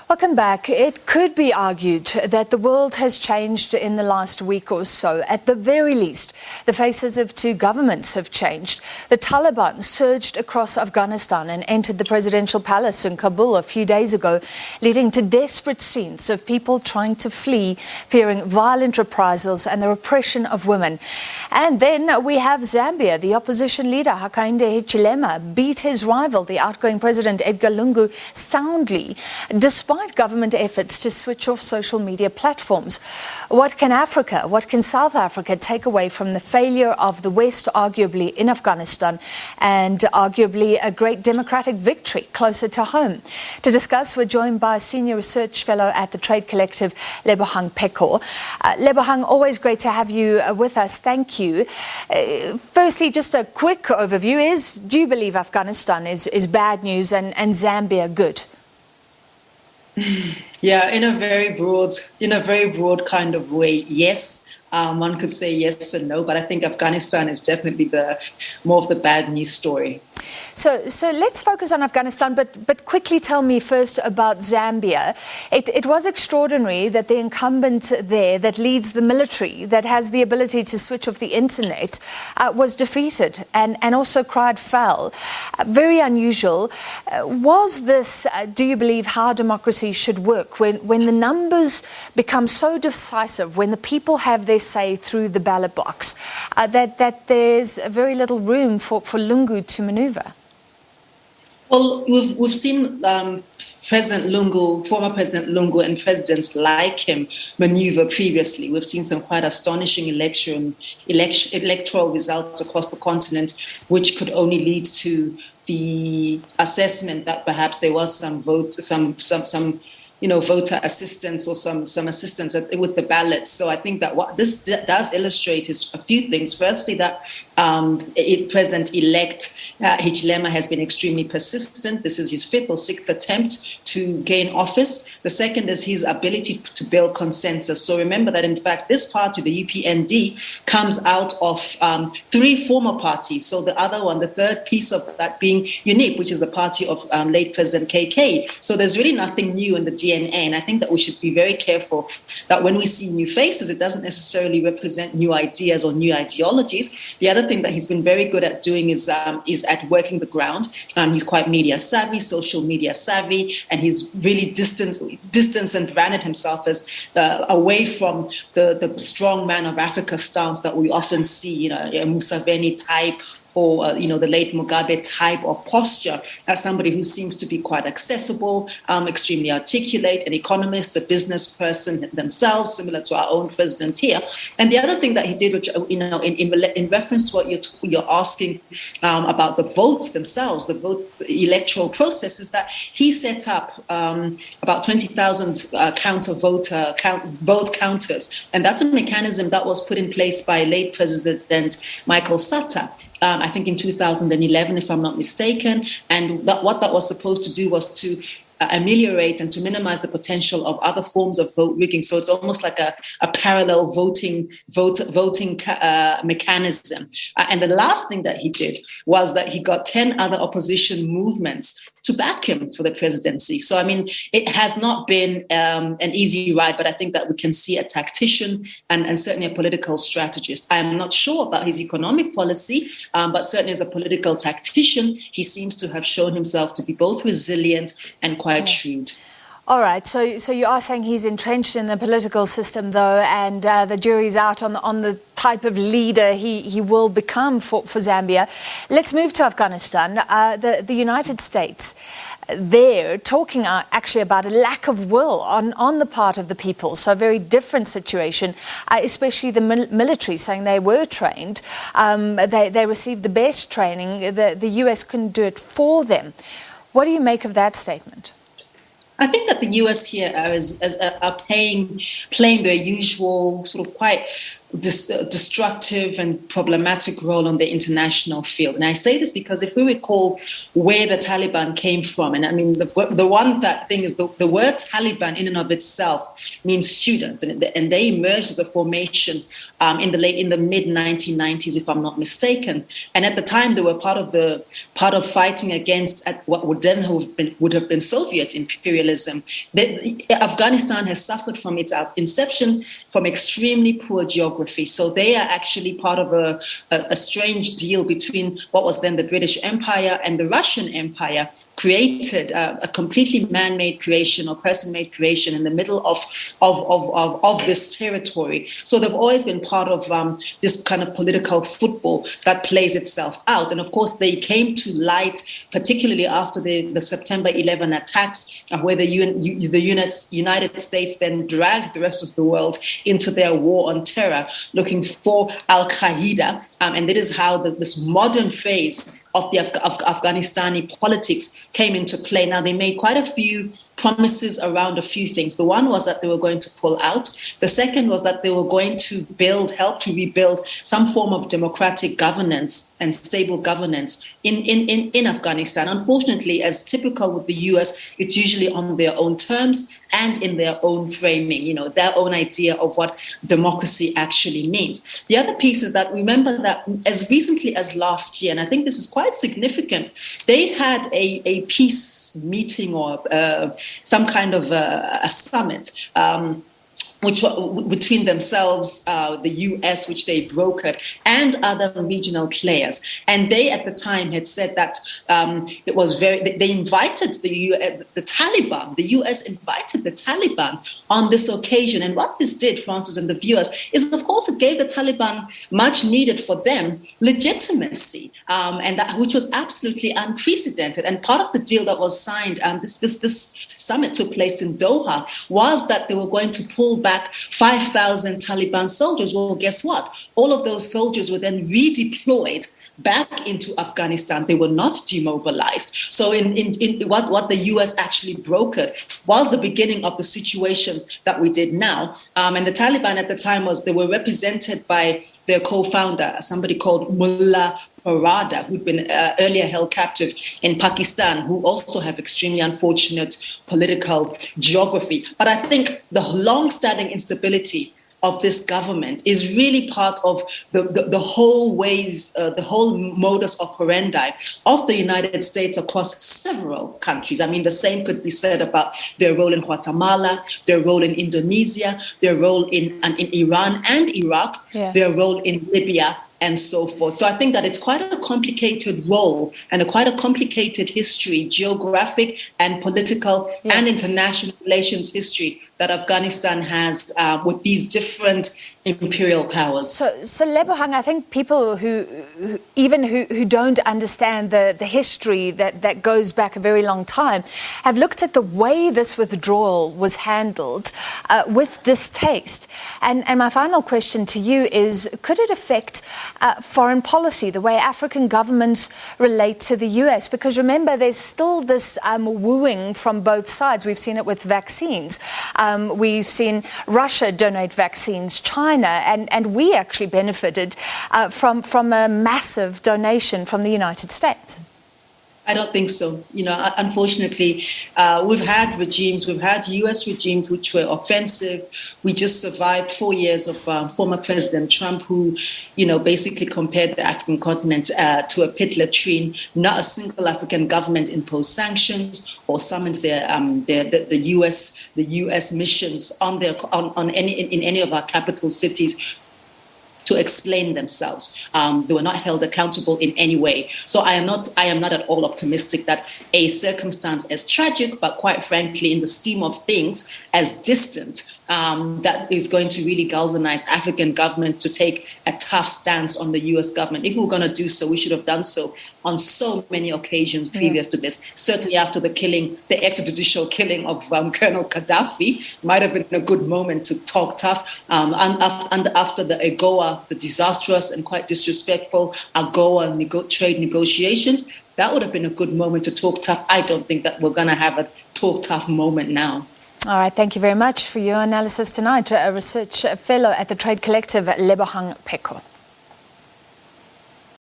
Welcome back. It could be argued that the world has changed in the last week or so. At the very least, the faces of two governments have changed. The Taliban surged across Afghanistan and entered the presidential palace in Kabul a few days ago, leading to desperate scenes of people trying to flee, fearing violent reprisals and the repression of women. And then we have Zambia. The opposition leader, Hakainde Hichilema, beat his rival, the outgoing president Edgar Lungu, soundly, despite government efforts to switch off social media platforms. What can South Africa take away from the failure of the West, arguably in Afghanistan, and arguably a great democratic victory closer to home? To discuss, we're joined by a senior research fellow at the trade collective, Lebohang Pheko. Lebohang, always great to have you with us. Thank you. Firstly, just a quick overview do you believe Afghanistan is bad news and Zambia good? Yeah, in a very broad kind of way, yes. One could say yes and no, but I think Afghanistan is definitely more of the bad news story. So let's focus on Afghanistan, but quickly tell me first about Zambia. It was extraordinary that the incumbent there that leads the military, that has the ability to switch off the internet, was defeated and also cried foul. Very unusual. Was this, do you believe, how democracy should work? When the numbers become so decisive, when the people have their say through the ballot box, that there's very little room for Lungu to maneuver? Well, we've seen President Lungu, former President Lungu, and presidents like him maneuver previously. We've seen some quite astonishing electoral results across the continent, which could only lead to the assessment that perhaps there was some voter assistance or some assistance with the ballots. So I think that what this does illustrate is a few things. Firstly, that President-elect Hichilema has been extremely persistent. This is his fifth or sixth attempt to gain office. The second is his ability to build consensus. So remember that, in fact, this party, the UPND, comes out of three former parties. So the other one, the third piece of that being UNIP, which is the party of late President KK. So there's really nothing new in the DNA. And I think that we should be very careful that when we see new faces, it doesn't necessarily represent new ideas or new ideologies. The other thing that he's been very good at doing is at working the ground. He's quite media savvy, social media savvy, and he's really distanced and branded himself as away from the strong man of Africa stance that we often see, a Museveni type, or the late Mugabe type of posture, as somebody who seems to be quite accessible, extremely articulate, an economist, a business person themselves, similar to our own president here. And the other thing that he did, which in reference to what you're asking about the votes themselves, the electoral process, is that he set up about 20,000 vote counters, and that's a mechanism that was put in place by late President Michael Sata. I think in 2011, if I'm not mistaken. And what that was supposed to do was to ameliorate and to minimize the potential of other forms of vote rigging. So it's almost like a parallel voting mechanism. And the last thing that he did was that he got 10 other opposition movements to back him for the presidency. So, I mean, it has not been an easy ride, but I think that we can see a tactician and certainly a political strategist. I am not sure about his economic policy, but certainly as a political tactician, he seems to have shown himself to be both resilient and quite shrewd. All right, so you are saying he's entrenched in the political system, though, and the jury's out on the type of leader he will become for Zambia. Let's move to Afghanistan. The United States, they're talking actually about a lack of will on the part of the people. So a very different situation, especially the military saying they were trained. They received the best training. The US couldn't do it for them. What do you make of that statement? I think that the US here are playing their usual sort of quite destructive and problematic role on the international field. And I say this because if we recall where the Taliban came from, and I mean, the one that thing is the word Taliban in and of itself means students, and they emerged as a formation in the mid 1990s, if I'm not mistaken. And at the time, they were part of fighting against what would then have been Soviet imperialism. Afghanistan has suffered from its inception from extremely poor geography. So they are actually part of a strange deal between what was then the British Empire and the Russian Empire, created a completely man-made creation or person-made creation in the middle of this territory. So they've always been part of this kind of political football that plays itself out. And of course, they came to light, particularly after the September 11 attacks, where the United States then dragged the rest of the world into their war on terror, looking for Al-Qaeda. And that is how this modern phase of the Afghanistani politics came into play. Now, they made quite a few promises around a few things. The one was that they were going to pull out. The second was that they were going to help to rebuild some form of democratic governance and stable governance in Afghanistan. Unfortunately, as typical with the US, it's usually on their own terms and in their own framing, their own idea of what democracy actually means. The other piece is that remember that as recently as last year, and I think this is quite significant, they had a peace meeting or some kind of a summit which between themselves, the US, which they brokered, and other regional players. And they, at the time, had said that it was they invited the Taliban, the US invited the Taliban on this occasion. And what this did, Francis and the viewers, is, of course, it gave the Taliban much needed for them legitimacy, and which was absolutely unprecedented. And part of the deal that was signed, this summit took place in Doha, was that they were going to pull back 5,000 Taliban soldiers. Well, guess what? All of those soldiers were then redeployed back into Afghanistan. They were not demobilized. So in what the US actually brokered was the beginning of the situation that we did now. And the Taliban at the time they were represented by their co-founder, somebody called Mullah Parada, who'd been earlier held captive in Pakistan, who also have extremely unfortunate political geography. But I think the long-standing instability of this government is really part of the whole ways, the whole modus operandi of the United States across several countries. I mean, the same could be said about their role in Guatemala, their role in Indonesia, their role in Iran and Iraq, their role in Libya, and so forth. So I think that it's quite a complicated role and quite a complicated history, geographic and political and international relations history that Afghanistan has with these different imperial powers. So Lebohang, I think people who don't understand the history that goes back a very long time have looked at the way this withdrawal was handled with distaste. And my final question to you is, could it affect foreign policy, the way African governments relate to the US? Because remember, there's still this wooing from both sides. We've seen it with vaccines. We've seen Russia donate vaccines, China, and we actually benefited from a massive donation from the United States. I don't think so. Unfortunately, we've had US regimes which were offensive. We just survived 4 years of former President Trump, who, basically compared the African continent to a pit latrine. Not a single African government imposed sanctions or summoned the US missions in any of our capital cities to explain themselves. They were not held accountable in any way. So I am not at all optimistic that a circumstance as tragic, but quite frankly, in the scheme of things, as distant, that is going to really galvanize African governments to take a tough stance on the US government. If we were going to do so, we should have done so on so many occasions previous to this. Certainly after the extrajudicial killing of Colonel Gaddafi, might have been a good moment to talk tough. And after the AGOA, the disastrous and quite disrespectful AGOA trade negotiations, that would have been a good moment to talk tough. I don't think that we're going to have a talk tough moment now. All right, thank you very much for your analysis tonight. A research fellow at the Trade Collective, Lebohang Pheko.